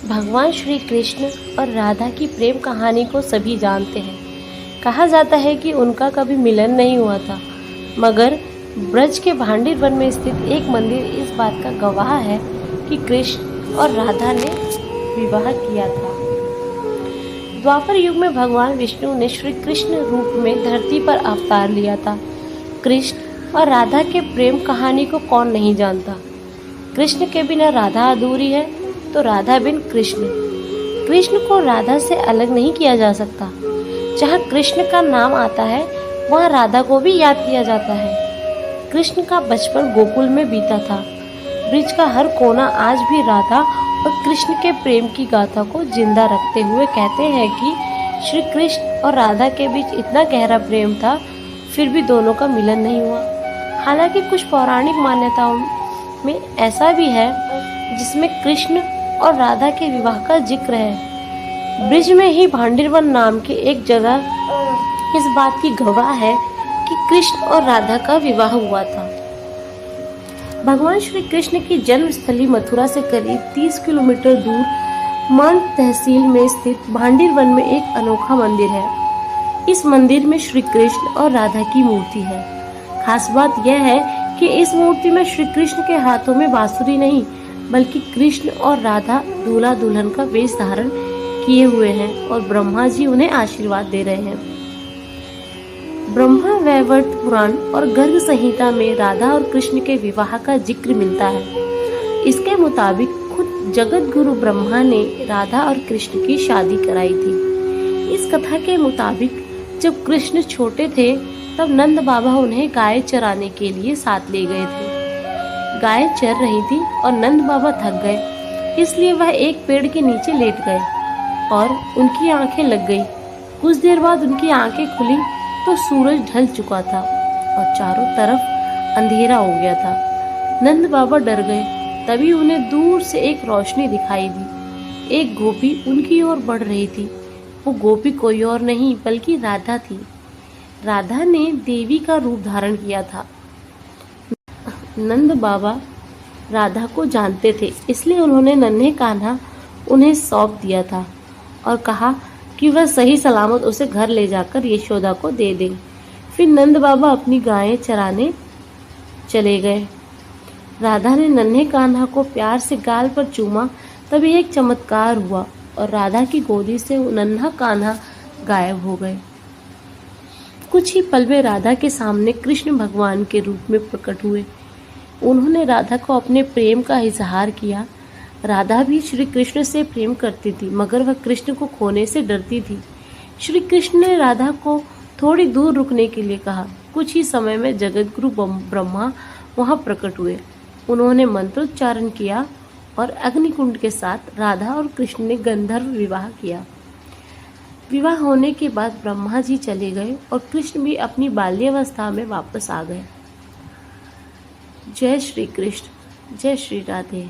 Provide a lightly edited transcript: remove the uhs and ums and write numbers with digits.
भगवान श्री कृष्ण और राधा की प्रेम कहानी को सभी जानते हैं। कहा जाता है कि उनका कभी मिलन नहीं हुआ था, मगर ब्रज के भांडीर वन में स्थित एक मंदिर इस बात का गवाह है कि कृष्ण और राधा ने विवाह किया था। द्वापर युग में भगवान विष्णु ने श्री कृष्ण रूप में धरती पर अवतार लिया था। कृष्ण और राधा के प्रेम कहानी को कौन नहीं जानता। कृष्ण के बिना राधा अधूरी है, तो राधा बिन कृष्ण। कृष्ण को राधा से अलग नहीं किया जा सकता। जहाँ कृष्ण का नाम आता है, वहाँ राधा को भी याद किया जाता है। कृष्ण का बचपन गोकुल में बीता था। ब्रिज का हर कोना आज भी राधा और कृष्ण के प्रेम की गाथा को जिंदा रखते हुए कहते हैं कि श्री कृष्ण और राधा के बीच इतना गहरा प्रेम था, फिर भी दोनों का मिलन नहीं हुआ। हालांकि कुछ पौराणिक मान्यताओं में ऐसा भी है जिसमें कृष्ण और राधा के विवाह का जिक्र है। ब्रिज में ही भांडीरवन नाम की एक जगह इस बात की गवाह है कि कृष्ण और राधा का विवाह हुआ था। भगवान श्री कृष्ण की जन्मस्थली मथुरा से करीब 30 किलोमीटर दूर मांड तहसील में स्थित भांडीरवन में एक अनोखा मंदिर है। इस मंदिर में श्री कृष्ण और राधा की मूर्ति है। खास बात यह है कि इस मूर्ति में श्री कृष्ण के हाथों में बांसुरी नहीं, बल्कि कृष्ण और राधा दूल्हा दुल्हन का वेश धारण किए हुए हैं और ब्रह्मा जी उन्हें आशीर्वाद दे रहे हैं। ब्रह्मा वैवर्त पुराण और गर्ग संहिता में राधा और कृष्ण के विवाह का जिक्र मिलता है। इसके मुताबिक खुद जगत गुरु ब्रह्मा ने राधा और कृष्ण की शादी कराई थी। इस कथा के मुताबिक जब कृष्ण छोटे थे, तब नंद बाबा उन्हें गाय चराने के लिए साथ ले गए थे। गाय चर रही थी और नंद बाबा थक गए, इसलिए वह एक पेड़ के नीचे लेट गए और उनकी आंखें लग गई। कुछ देर बाद उनकी आंखें खुली तो सूरज ढल चुका था और चारों तरफ अंधेरा हो गया था। नंद बाबा डर गए। तभी उन्हें दूर से एक रोशनी दिखाई दी। एक गोपी उनकी ओर बढ़ रही थी। वो गोपी कोई और नहीं बल्कि राधा थी। राधा ने देवी का रूप धारण किया था। नंद बाबा राधा को जानते थे, इसलिए उन्होंने नन्हे कान्हा उन्हें सौंप दिया था और कहा कि वह सही सलामत उसे घर ले जाकर यशोदा को दे दें। फिर नंद बाबा अपनी गायें चराने चले गए। राधा ने नन्हे कान्हा को प्यार से गाल पर चूमा। तभी एक चमत्कार हुआ और राधा की गोदी से नन्हा कान्हा गायब हो गए। कुछ ही पल में राधा के सामने कृष्ण भगवान के रूप में प्रकट हुए। उन्होंने राधा को अपने प्रेम का इजहार किया। राधा भी श्री कृष्ण से प्रेम करती थी, मगर वह कृष्ण को खोने से डरती थी। श्री कृष्ण ने राधा को थोड़ी दूर रुकने के लिए कहा। कुछ ही समय में जगतगुरु ब्रह्मा वहां प्रकट हुए। उन्होंने मंत्रोच्चारण किया और अग्निकुंड के साथ राधा और कृष्ण ने गंधर्व विवाह किया। विवाह होने के बाद ब्रह्मा जी चले गए और कृष्ण भी अपनी बाल्यावस्था में वापस आ गए। जय श्री कृष्ण, जय श्री राधे।